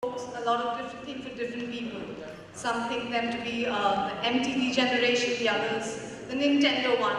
a lot of different things for different people. Some think them to be the MTV generation, the others the Nintendo one.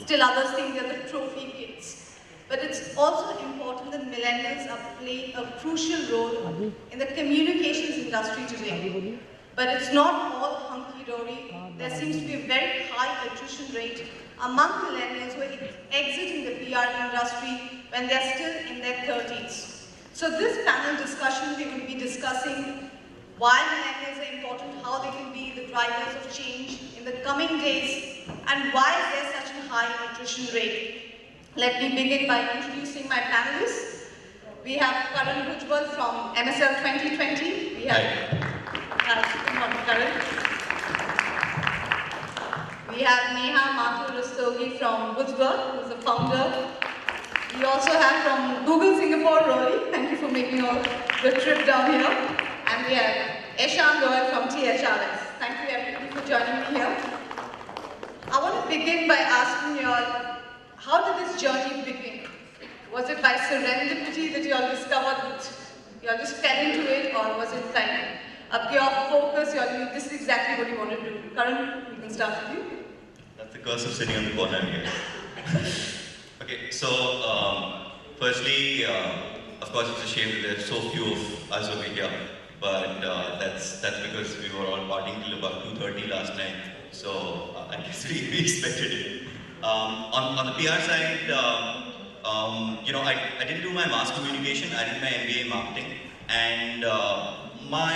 Still others think they're the trophy kids. But it's also important that millennials are playing a crucial role in the communications industry today. But it's not all hunky-dory. There seems to be a very high attrition rate among millennials who are exiting the PR industry when they're still in their 30s. So this panel discussion, we will be discussing why millennials are important, how they can be the drivers of change in the coming days, and why is there such a high attrition rate. Let me begin by introducing my panelists. We have Karan Bhujbal from MSL 2020. We have, good morning, Karan. We have Neha Mathur Rastogi from Bhujbal, who's the founder. We also have from Google Singapore, Roli. Thank you for making all the trip down here. And we have Agarwal from THRS. Thank you everybody for joining me here. I want to begin by asking you all, how did this journey begin? Was it by serendipity that you all discovered that you all just fell into it, or was it like a pure focus, you all knew this is exactly what you want to do? Karan, we can start with you. That's the curse of sitting on the corner here. Okay, so firstly, of course it's a shame that there are so few of us over here, but that's because we were all partying till about 2:30 last night, so I guess we expected it. On the PR side, you know, I didn't do my mass communication, I did my MBA in marketing, and my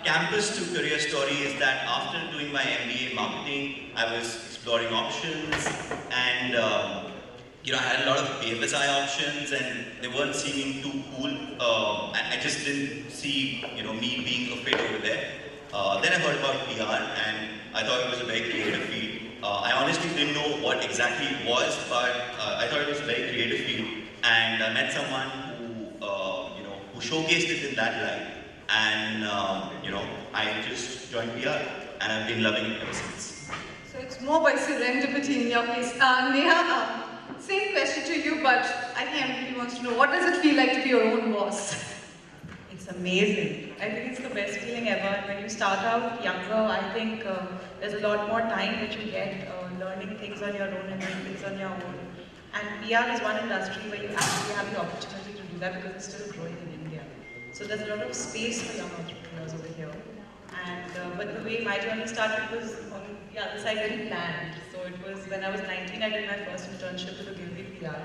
campus to career story is that after doing my MBA in marketing, I was exploring options, and you know, I had a lot of BFSI options and they weren't seeming too cool. I just didn't see, you know, me being a fit over there. Then I heard about PR and I thought it was a very creative field. I honestly didn't know what exactly it was, but I thought it was a very creative field. And I met someone who, you know, who showcased it in that light. And, you know, I just joined PR and I've been loving it ever since. So it's more by serendipity in your case. Neha, same question to you, but I think everybody wants to know, what does it feel like to be your own boss? It's amazing. I think it's the best feeling ever. When you start out younger, I think there's a lot more time that you get learning things on your own and doing things on your own. And PR is one industry where you actually have the opportunity to do that because it's still growing in India. So there's a lot of space for young entrepreneurs over here. And but the way my journey started was on the other side, very planned. So it was when I was 19, I did my first internship with a Gilby PR.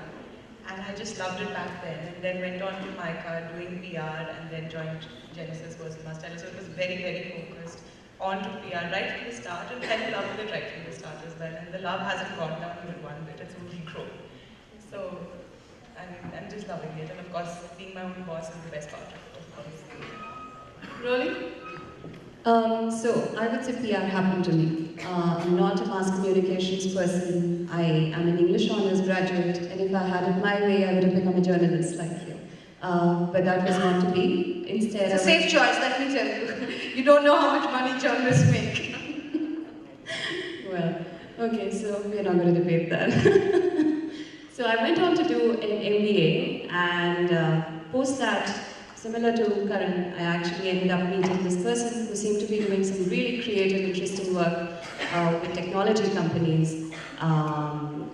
And I just loved it back then. And then went on to MICA doing PR and then joined Genesis was my style. So it was very, very focused on to PR right from the start, and I loved it right from the start as well. And the love hasn't gone down even one bit, it's only grown. So I'm just loving it. And of course, being my own boss is the best part of it. Roli? So I would say PR happened to me. I'm not a mass communications person. I am an English honors graduate, and if I had it my way, I would have become a journalist like you. But that was not to be. Instead, it's a safe choice, let me tell you. You don't know how much money journalists make. Well, okay, so we're not going to debate that. So I went on to do an MBA, and post that, similar to Karan, I actually ended up meeting this person who seemed to be doing some really creative, interesting work with technology companies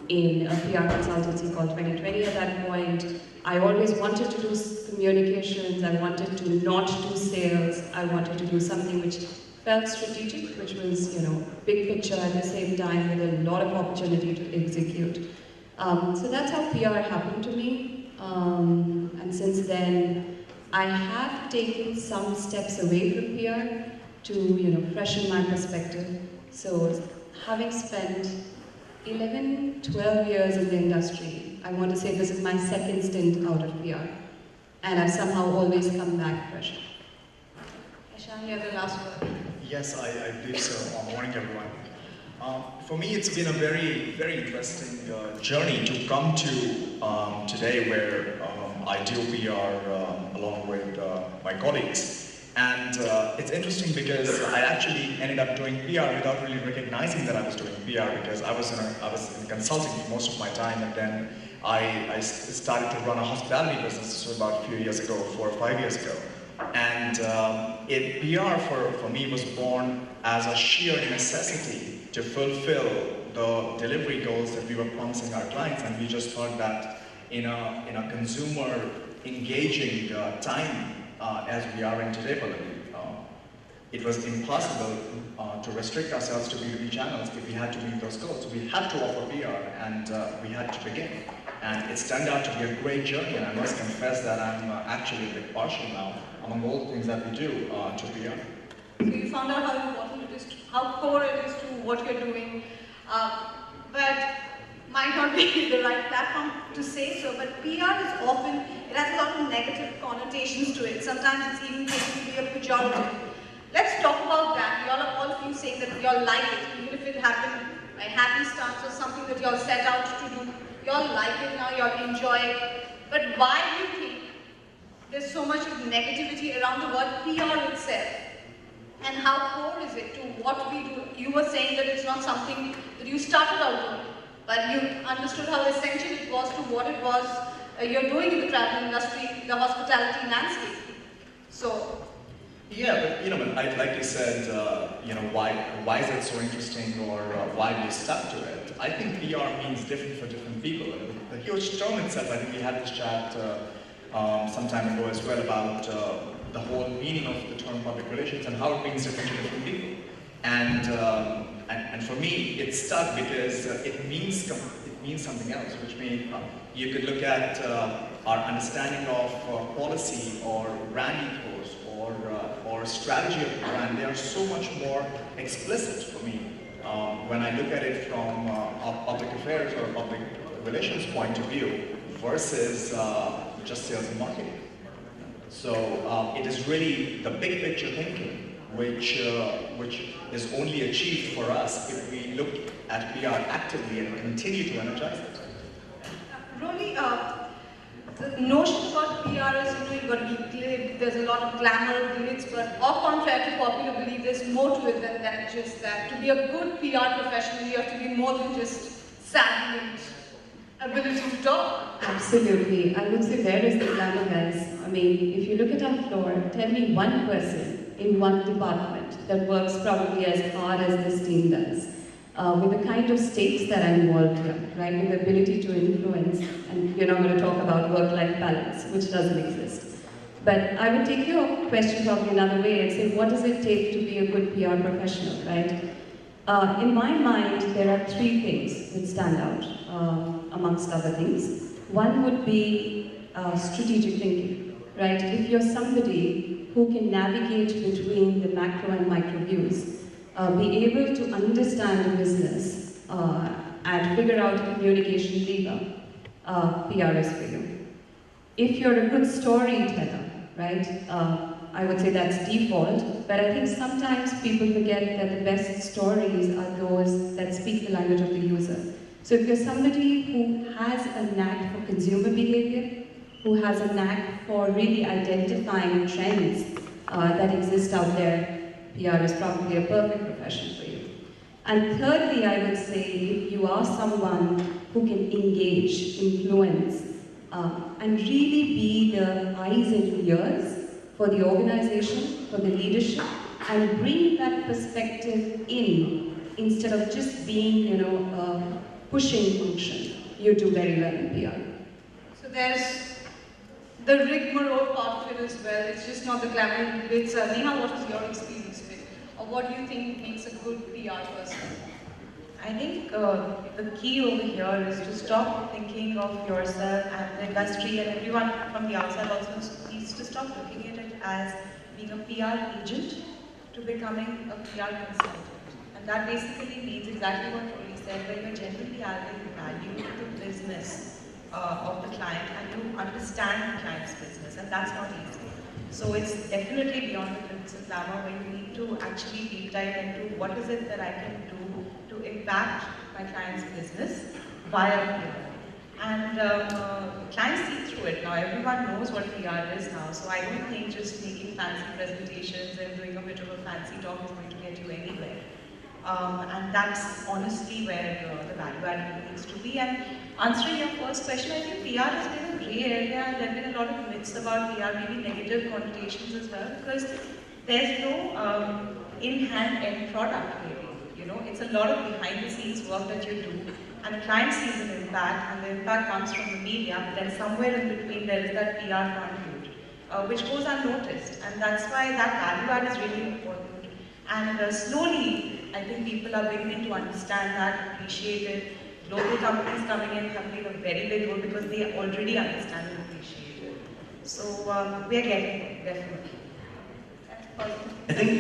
in a PR consultancy called 2020 at that point. I always wanted to do communications, I wanted to not do sales, I wanted to do something which felt strategic, which was, you know, big picture at the same time with a lot of opportunity to execute. So that's how PR happened to me, and since then, I have taken some steps away from PR to, you know, freshen my perspective. So, having spent 11, 12 years in the industry, I want to say this is my second stint out of PR. And I've somehow always come back fresh. Ishan, you have the last word. Yes, I believe so. Morning, everyone. For me, it's been a very, very interesting journey to come to today where I do PR along with my colleagues. And it's interesting because I actually ended up doing PR without really recognizing that I was doing PR, because I was in consulting for most of my time, and then I started to run a hospitality business about a few years ago, 4 or 5 years ago. And And PR for me was born as a sheer necessity to fulfill the delivery goals that we were promising our clients, and we just thought that in a consumer engaging time as we are in today, it was impossible to restrict ourselves to B2B channels if we had to meet those goals. We had to offer PR, and we had to begin. And it's turned out to be a great journey, and I must confess that I'm actually a bit partial now among all the things that we do to PR. So you found out how important it is, how core it is to what you're doing, but might not be the right platform to say so, but PR is often, it has a lot of negative connotations to it. Sometimes it's even taken to be a pejorative. Let's talk about that. All of you saying that y'all like it, even if it happened by happenstance or something that y'all set out to do. Y'all like it now, y'all enjoy it. But why do you think there's so much of negativity around the word PR itself? And how core is it to what we do? You were saying that it's not something that you started out doing, but you understood how essential it was to what it was you're doing in the travel industry, the hospitality landscape. So. Yeah, but like you said, why is it so interesting, or why we stuck to it? I think PR means different for different people. The huge term itself, I think we had this chat some time ago as well about the whole meaning of the term public relations and how it means different to different people. And for me, it stuck because it means something else, which means you could look at our understanding of policy or brand ethos or strategy of the brand. They are so much more explicit for me when I look at it from a public affairs or public relations point of view versus just sales and marketing. So it is really the big picture thinking, which is only achieved for us if we look at PR actively and continue to energize it. Roli, the notion about PR is, you've got to be glib, there's a lot of glamour, glitz, but au contraire to popular belief, there's more to it than just that. To be a good PR professional, you have to be more than just savvy and ability to talk. Absolutely. I would say where is the glamour, guys? I mean, if you look at our floor, tell me one person in one department that works probably as hard as this team does. With the kind of stakes that are involved here, right? With the ability to influence, and we're not going to talk about work-life balance, which doesn't exist. But I would take your question probably another way and say, what does it take to be a good PR professional, right? In my mind, there are three things that stand out, amongst other things. One would be strategic thinking, right? If you're somebody who can navigate between the macro and micro views, be able to understand the business and figure out a communication lever, PR is for you. If you're a good storyteller, right, I would say that's default, but I think sometimes people forget that the best stories are those that speak the language of the user. So if you're somebody who has a knack for consumer behavior, who has a knack for really identifying trends that exist out there, PR is probably a perfect profession for you. And thirdly, I would say, if you are someone who can engage, influence, and really be the eyes and ears for the organization, for the leadership, and bring that perspective in, instead of just being, a pushing function, you do very well in PR. So there's the rigmarole part of it as well. It's just not the glamour. It's Neha, what is your experience with it? Or what do you think makes a good PR person? I think the key over here is to stop thinking of yourself and the industry and everyone from the outside also needs to stop looking at it as being a PR agent to becoming a PR consultant. And that basically means exactly what Roli said, where you're genuinely adding value to the business of the client and you understand the client's business, and that's not easy. So it's definitely beyond the glitz and glamour, where you need to actually deep dive into what is it that I can do to impact my client's business via PR. And clients see through it now. Everyone knows what PR is now, so I don't think just making fancy presentations and doing a bit of a fancy talk is going to get you anywhere. And that's honestly where the value add needs to be. And answering your first question, I think PR has been a grey area and there have been a lot of myths about PR, maybe negative connotations as well, because there's no in-hand end product really. You know, it's a lot of behind-the-scenes work that you do, and the client sees an impact, and the impact comes from the media, but then somewhere in between there is that PR contribute, which goes unnoticed, and that's why that value add is really important. And slowly, I think people are beginning to understand that, appreciate it. Global companies coming in have played a very big role because they already understand and appreciate it. So we are getting there, definitely. I think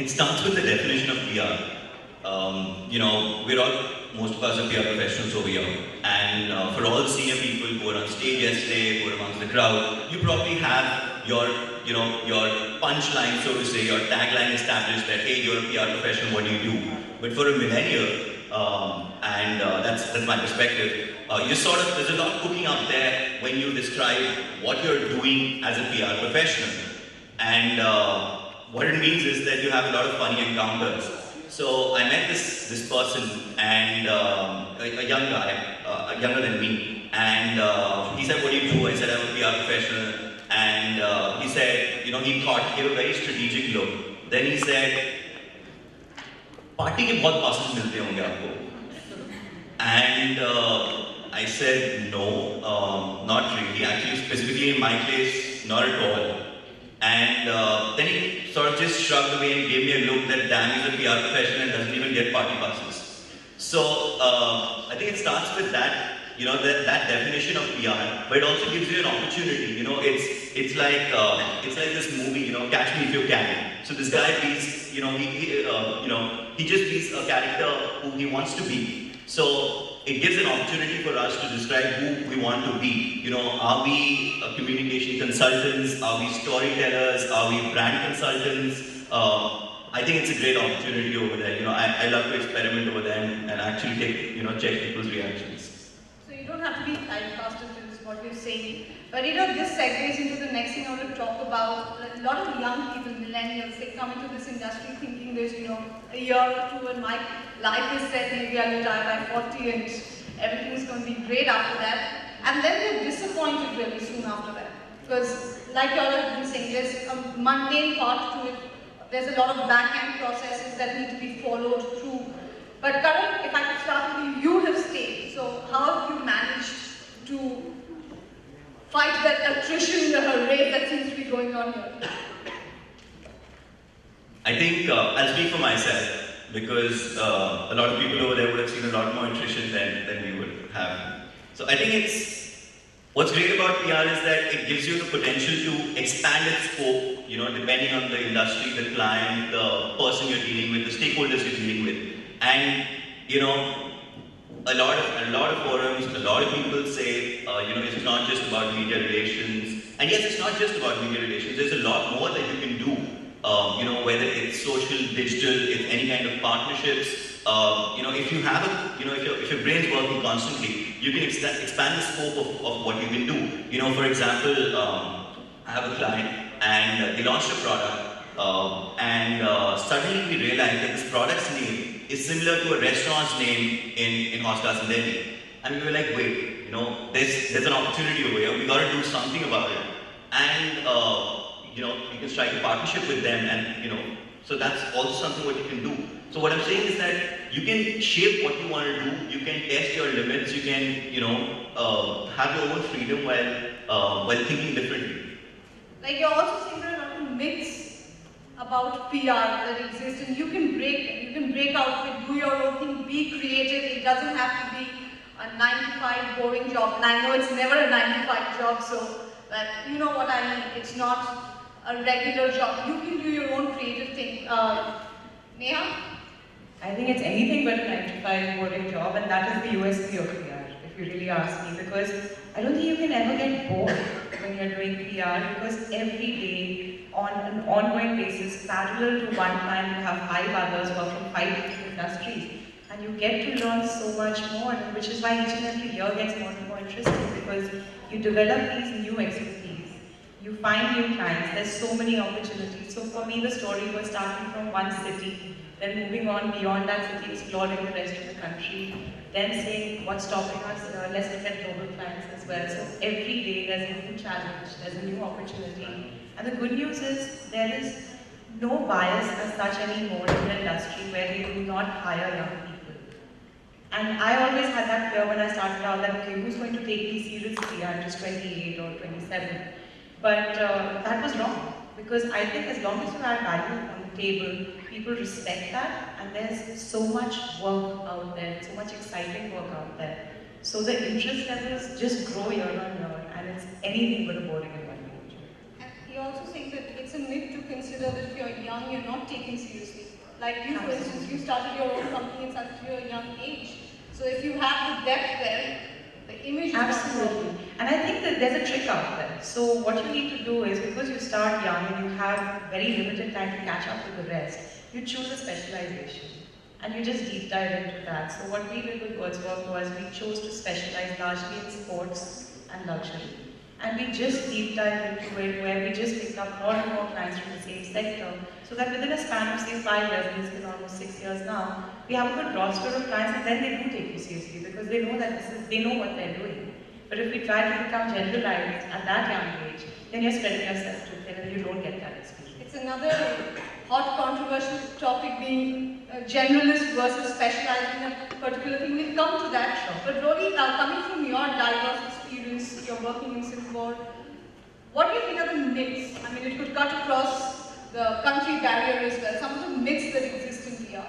it starts with the definition of PR. You know, most of us are PR professionals over here, and for all the senior people who were on stage yesterday, who were amongst the crowd, you probably have your punchline, so to say, your tagline established that, hey, you're a PR professional, what do you do? But for a millennial, and that's my perspective, there's a lot cooking up there when you describe what you're doing as a PR professional. And what it means is that you have a lot of funny encounters. So I met this person, and a young guy, younger than me, and he said, what do you do? I said, I'm a PR professional. And he said, you know, he gave a very strategic look. Then he said, party ke bahut passes milte honge aapko. And I said, no, not really. Actually, specifically in my case, not at all. And then he sort of just shrugged away and gave me a look that, damn, he's a PR professional and doesn't even get party passes. So I think it starts with that, you know, that definition of PR, but it also gives you an opportunity. You know, it's like this movie, you know, Catch Me If You Can. So this guy plays, you know, he just plays a character who he wants to be. So it gives an opportunity for us to describe who we want to be. You know, are we communication consultants? Are we storytellers? Are we brand consultants? I think it's a great opportunity over there. You know, I love to experiment over there and actually check people's reactions. So you don't have to be typecasted, is what you're saying. But you know, this segues into the next thing I want to talk about. A lot of young people, millennials, they come into this industry thinking there's, you know, a year or two and my life is set, maybe I'll retire by 40 and everything's going to be great after that. And then they're disappointed really soon after that. Because like you all have been saying, there's a mundane part to it. There's a lot of back-end processes that need to be followed through. But Karan, if I could start with you, you have stayed. So how have you managed to fight that attrition rate that seems to be going on here? I think I'll speak for myself because a lot of people over there would have seen a lot more attrition than we would have. So I think what's great about PR is that it gives you the potential to expand its scope, you know, depending on the industry, the client, the person you're dealing with, the stakeholders you're dealing with. And, you know, a lot of forums, a lot of people say, you know, it's not just about media relations. And yes, it's not just about media relations. There's a lot more that you can do. You know, whether it's social, digital, it's any kind of partnerships. You know, if you have if your brain's working constantly, you can expand the scope of what you can do. You know, for example, I have a client and they launched a product, and suddenly we realized that this product's name is similar to a restaurant's name in Hostas in Delhi. And we were like, wait, you know, there's an opportunity over here. We got to do something about it. And you know, you can strike a partnership with them, and you know, so that's also something what you can do. So what I'm saying is that you can shape what you want to do. You can test your limits. You can, you know, have your own freedom while thinking differently. Like you're also saying there are a lot of myths about PR that exist, and you can break out with, do your own thing, be creative. It doesn't have to be a 9-to-5 boring job, and I know it's never a 9-to-5 job, so but you know what I mean. It's not a regular job. You can do your own creative thing. Neha? I think it's anything but a 9-to-5 boring job, and that is the USP of PR, if you really ask me, because I don't think you can ever get bored when you're doing PR, because every day, on an ongoing basis, parallel to one client, you have 5 others who are from 5 different industries, and you get to learn so much more, which is why each and every year gets more and more interesting, because you develop these new expertise. You find new clients, there's so many opportunities. So for me, the story was starting from one city, then moving on beyond that city, exploring the rest of the country, then saying what's stopping us, let's look at global clients as well. So every day there's a new challenge, there's a new opportunity. And the good news is there is no bias as such anymore in the industry where they do not hire young people. And I always had that fear when I started out that, okay, who's going to take me seriously? I'm just 28 or 27. But that was wrong. Because I think as long as you add value on the table, people respect that, and there's so much work out there, so much exciting work out there. So the interest levels just grow year on year, and it's anything but a boring environment. And he also says that it's a myth to consider that if you're young, you're not taken seriously. Like you, for instance, you started your own company at such a young age. So if you have the depth there, the image is absolutely. And I think that there's a trick out there. So what you need to do is, because you start young and you have very limited time to catch up with the rest, you choose a specialization. And you just deep dive into that. So what we did with WordsWork was we chose to specialize largely in sports and luxury. And we just deep dive into it where we just picked up more and more clients from the same sector. So that within a span of say 5 years, and it's been almost 6 years now, we have a good roster of clients, and then they do take you seriously because they know that they know what they're doing. But if we try to become generalized at that young age, then you're spreading yourself too thin and you don't get that experience. It's another hot controversial topic being generalist versus specialized in a particular thing. We'll come to that. Sure. But Roli, coming from your diverse experience, you're working in Singapore, what do you think are the myths? I mean, it could cut across the country barrier as well. Some of the myths that exist in PR.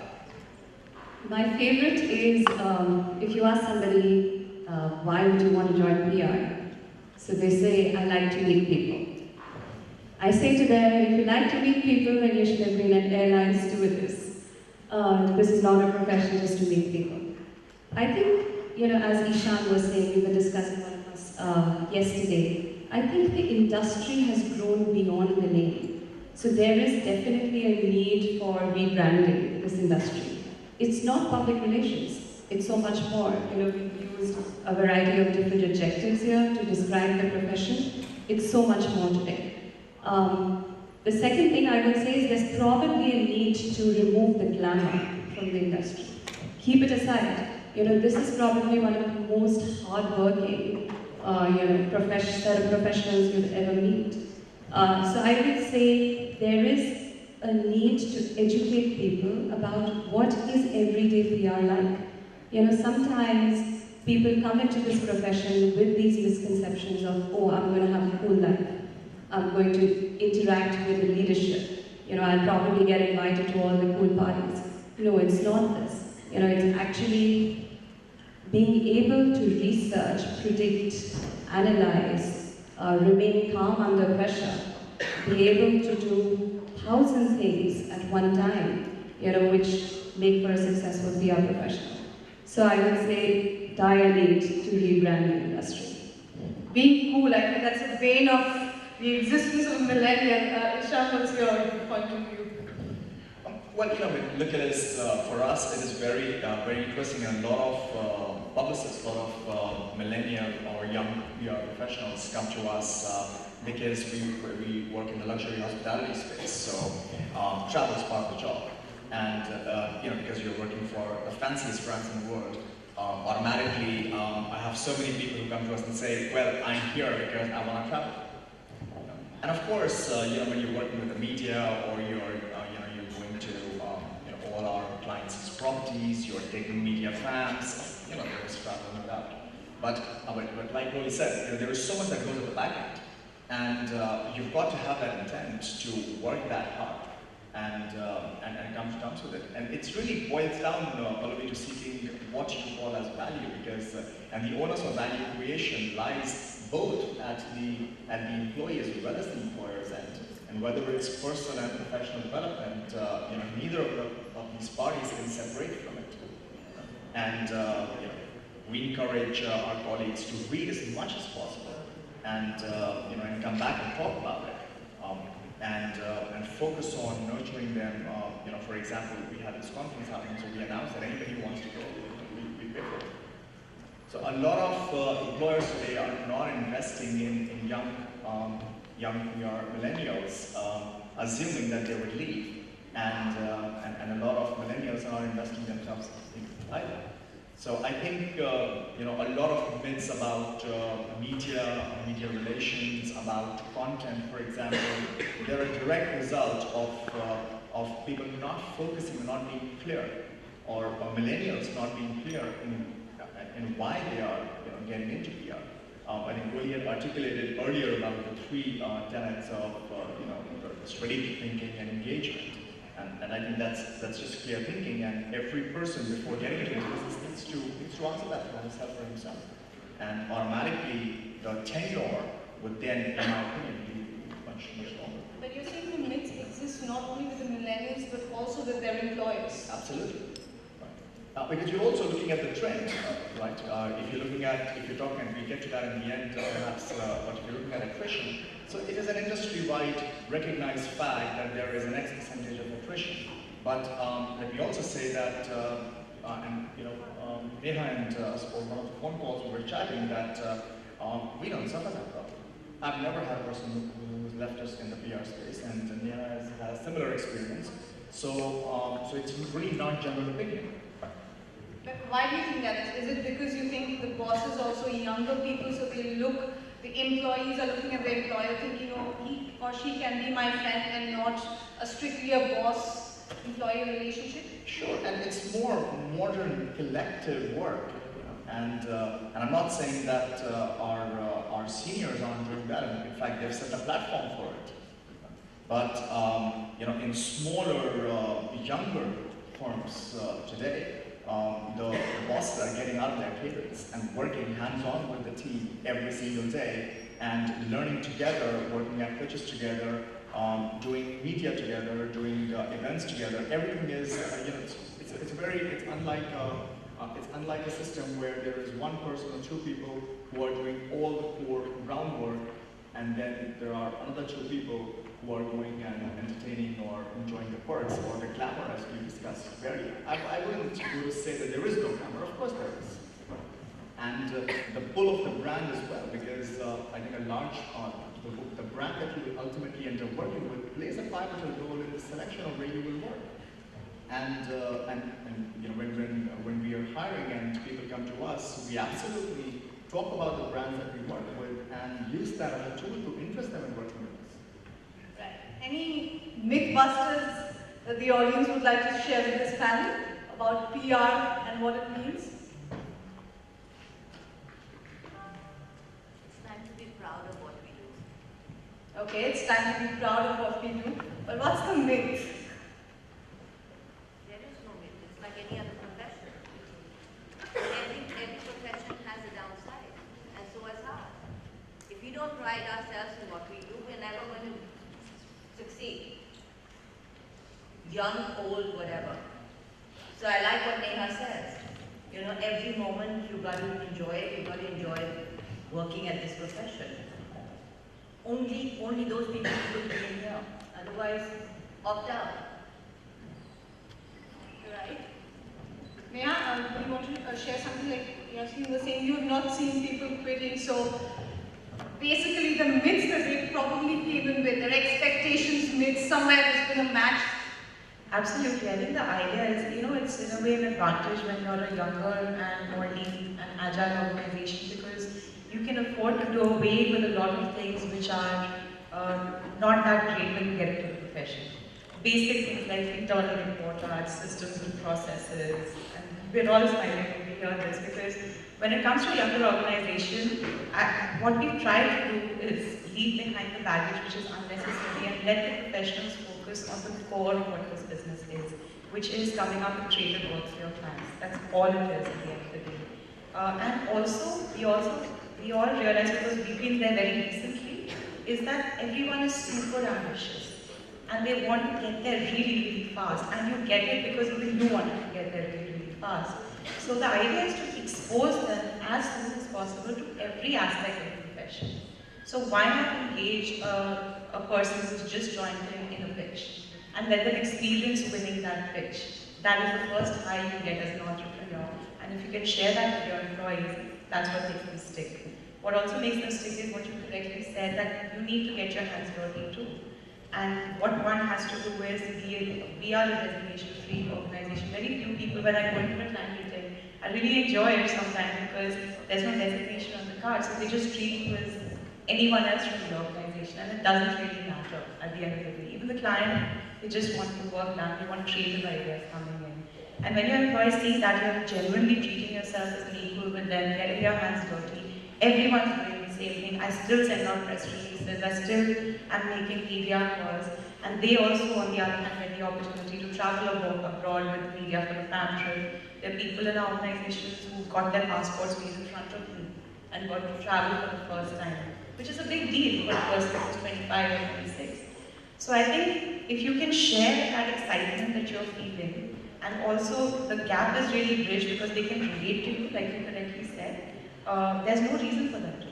My favorite is if you ask somebody, why would you want to join PR? So they say, I like to meet people. I say to them, if you like to meet people, then you should have been an airline stewardess. This is not a profession just to meet people. I think, as Ishan was saying, we were discussing one of us yesterday, I think the industry has grown beyond the name. So there is definitely a need for rebranding this industry. It's not public relations, it's so much more. We've used a variety of different adjectives here to describe the profession. It's so much more today. The second thing I would say is there's probably a need to remove the glamour from the industry. Keep it aside. This is probably one of the most hardworking set of professionals you'll ever meet. So I would say there is a need to educate people about what is everyday PR like. Sometimes people come into this profession with these misconceptions of, oh, I'm going to have a cool life. I'm going to interact with the leadership. I'll probably get invited to all the cool parties. No, it's not this. It's actually being able to research, predict, analyze, remain calm under pressure, be able to do 1,000 things at one time, which make for a successful PR professional. So I would say dire need to rebrand the industry. Being cool, I think that's a vein of the existence of a millennial. Ishan, what's your point of view? Well, look at this. For us, it is very, very interesting, and a lot of publicists, a lot of millennial or young PR professionals come to us because we work in the luxury hospitality space. So travel is part of the job, and because you're working for the fanciest brands in the world, automatically I have so many people who come to us and say, well, I'm here because I want to travel. And of course, when you're working with the media or you're going to all our clients' properties, you're taking media fans, there is travel, no doubt. But like Roli said, there is so much that goes at the back end, and you've got to have that intent to work that hard and come to terms with it. And it really boils down, probably to seeking what you call as value, because and the onus of value creation lies both at the employees as well as the employers end. And whether it's personal and professional development, neither of these parties can separate from it. And we encourage our colleagues to read as much as possible, and and come back and talk about it, and focus on nurturing them. For example, we had this conference happening, so we announced that anybody who wants to go, we pay for it. So a lot of employers today are not investing in young PR millennials, assuming that they would leave, and a lot of millennials are not investing themselves in either. So I think you know, a lot of myths about media relations, about content, for example, they're a direct result of people not focusing, or not being clear, or millennials not being clear in why they are, you know, getting into PR. I think Roli had articulated earlier about the three tenets of you know, the strategic thinking and engagement. And I think that's just clear thinking, and every person before getting into this business needs to answer that for himself or himself. And automatically the tenure would then, in our opinion, be much longer. But you're saying the myths exist not only with the millennials but also with their employers. Absolutely. Because you're also looking at the trend, right? If you're talking, and we get to that in the end, perhaps, but if you're looking at attrition, so it is an industry-wide recognized fact that there is an X percentage of attrition. But let me also say that, and you know, Neha and on one of the phone calls we were chatting that we don't suffer that problem. I've never had a person who's left us in the PR space, and Neha has had a similar experience. So it's really not general opinion. But why do you think that is? Is it because you think the bosses also younger people, so they look, the employees are looking at the employer thinking, oh, he or she can be my friend and not strictly a boss-employee relationship? Sure, and it's more modern collective work. And I'm not saying that our seniors aren't doing that. In fact, they've set a platform for it. But you know, in smaller, younger firms today, the bosses are getting out of their cabins and working hands-on with the team every single day and learning together, working at pitches together, doing media together, doing events together. Everything is, you know, it's unlike a system where there is one person or two people who are doing all the core groundwork, and then there are another two people who are going and entertaining or enjoying the perks or the glamour, as we discussed earlier. I wouldn't go to say that there is no glamour. Of course there is. And the pull of the brand as well, because I think a large the brand that you will ultimately end up working with plays a pivotal role in the selection of where you will work. And you know, when we are hiring and people come to us, we absolutely talk about the brands that we work with and use that as a tool to interest them in working with us. Right. Any myth busters that the audience would like to share with this panel about PR and what it means? It's time to be proud of what we do. Okay, it's time to be proud of what we do. But what's the myth? There is no myth. It's like any other profession. Every profession has a downside, and so has ours. If we don't pride ourselves in what we do, we're never going to succeed. Young, old, whatever. So I like what Neha says. You know, every moment you've got to enjoy it. You've got to enjoy working at this profession. Only those people who be in here. Otherwise, opt out. Right? Neha, do you want to share something like Yasmin was saying? You have not seen people quitting, so basically the myths that they probably came in with, their expectations myths, somewhere there's been a match. Absolutely. I think the idea is, you know, it's in a way an advantage when you're a younger and more lean and agile organization, because you can afford to do away with a lot of things which are not that great when you get into the profession. Basic things like internal report cards, systems and processes, and we're all smiling when we hear this, because when it comes to a younger organization, what we try to do is leave behind the baggage which is unnecessary and let the professionals focus on the core of what this business is, which is coming up with creative work for your clients. That's all it is at the end of the day. And also, we all realize, because we've been there very recently, is that everyone is super ambitious and they want to get there really, really fast. And you get it because even you wanted to get there really, really fast. So the idea is to expose them as soon as possible to every aspect of the profession. So why not engage a person who's just joined in a pitch and let them experience winning that pitch? That is the first high you get as an entrepreneur. And if you can share that with your employees, that's what makes them stick. What also makes them stick is what you correctly said, that you need to get your hands dirty too. And what one has to do is, we are a designation-free organization. Very few people, when I go into a client meeting, I really enjoy it sometimes because there's no designation on the card, so they just treat you as anyone else from the organization, and it doesn't really matter at the end of the day. Even the client, they just want the work done, they want creative ideas coming in. And when your employees see that you're genuinely treating yourself as an equal with them, getting your hands dirty, everyone's doing the same thing. I still send out press releases, I still am making media calls, and they also, on the other hand, get the opportunity to travel abroad with media for the fan trip. There are people in our organizations who got their passports made in front of me and got to travel for the first time, which is a big deal for a person who's 25 or 26. So I think if you can share that excitement that you're feeling, and also the gap is really bridged because they can relate to you, like you correctly said, there's no reason for them to.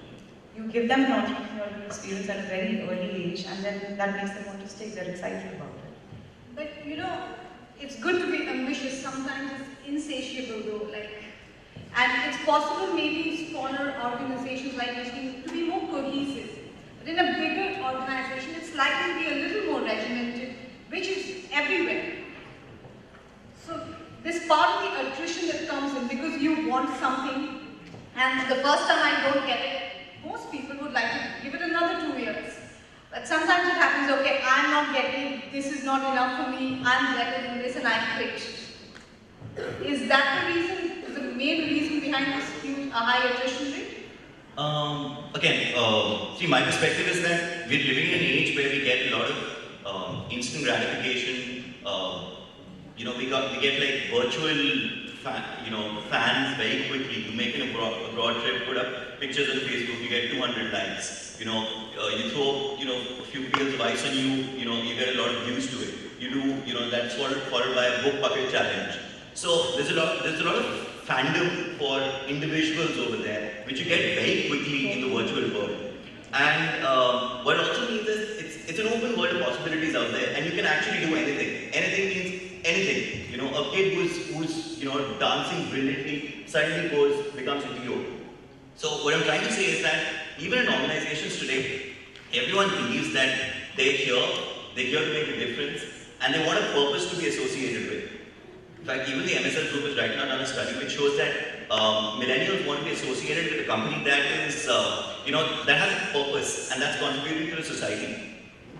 You give them an entrepreneurial experience at a very early age, and then that makes them want to stay. They're excited about it. But you know, it's good to be ambitious. Sometimes it's insatiable though. And it's possible maybe in smaller organizations like this to be more cohesive. But in a bigger organization, it's likely to be a little more regimented, which is everywhere. So this part of the attrition that comes in because you want something, and the first time I don't get it, most people would like to give it another 2 years. But sometimes it happens, okay, I'm not getting it, this is not enough for me, I'm better than this, and I quit. Is that the reason, is the main reason behind this huge, high attrition rate? See, my perspective is that we're living in an age where we get a lot of instant gratification. We get like virtual fans very quickly. You make an abroad trip, put up pictures on Facebook, you get 200 likes. You throw a few peels of ice on you get a lot of views to it. You do that's followed by a book bucket challenge. So there's a lot of fandom for individuals over there, which you get very quickly in the virtual world. And what it also means is it's an open world of possibilities out there, and you can actually do anything. Anything means anything. A kid who's dancing brilliantly suddenly becomes a hero. So what I'm trying to say is that even in organizations today, everyone believes that they're here to make a difference, and they want a purpose to be associated with. In fact, even the MSL group has right now done a study which shows that millennials want to be associated with a company that is, that has a purpose and that's contributing to the society.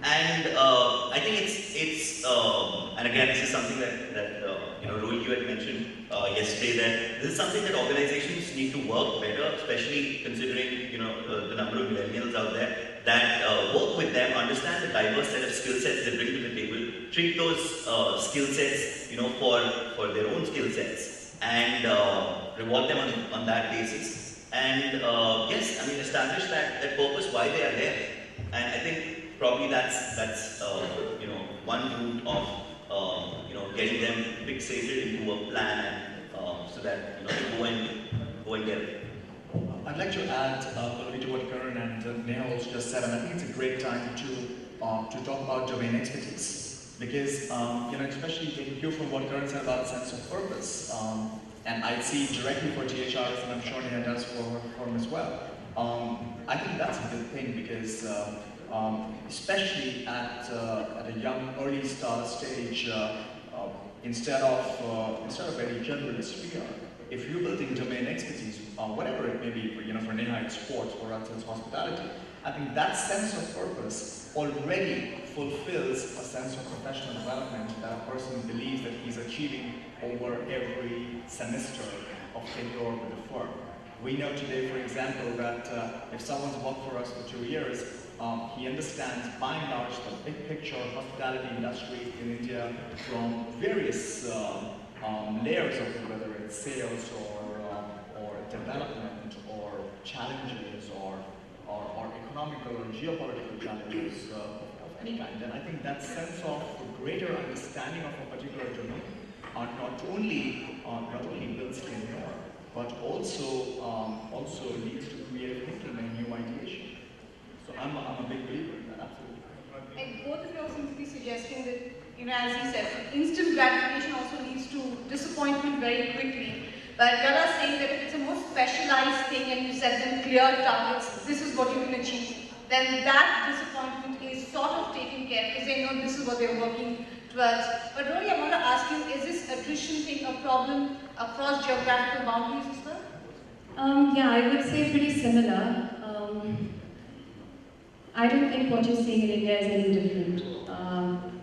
And I think it's and again, this is something that Roli, you had mentioned yesterday, that this is something that organizations need to work better, especially considering the number of millennials out there that work with them, understand the diverse set of skill sets they bring to the table, treat those skill sets for their own skill sets, and reward them on that basis. And yes, I mean, establish that purpose, why they are there. And I think probably that's one route of getting them fixated into a plan, and so that they go and get it. I'd like to add a little bit to what Karan and Neha also just said, and I think it's a great time to talk about domain expertise, because especially taking cue from what Karan said about a sense of purpose, and I see directly for THRs, and I'm sure Neha does for him as well. I think that's a good thing because especially at a young, early start stage, instead of very generalist we are, if you're building domain expertise, whatever it may be, for Neha it's sports, for us it's hospitality, I think that sense of purpose already fulfills a sense of professional development that a person believes that he's achieving over every semester of tenure with the firm. We know today, for example, that if someone's worked for us for 2 years, he understands by and large the big picture of hospitality industry in India from various layers of it, whether it's sales or development or challenges or economical or geopolitical challenges of any kind. And I think that sense of greater understanding of a particular domain not only builds tenure, but also leads to creative thinking and new ideation. So I'm a big believer in that, absolutely. And both of you seem to be suggesting that, as he said, instant gratification also leads to disappointment very quickly. But Gala's saying that if it's a more specialized thing and you set them clear targets, this is what you can achieve, then that disappointment is sort of taken care because they know this is what they're working towards. But Roli, I want to ask you, is this attrition thing a problem across geographical boundaries as well? Yeah, I would say pretty similar. I don't think what you're seeing in India is any different.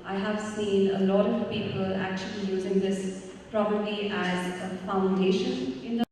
I have seen a lot of people actually using this probably as a foundation in the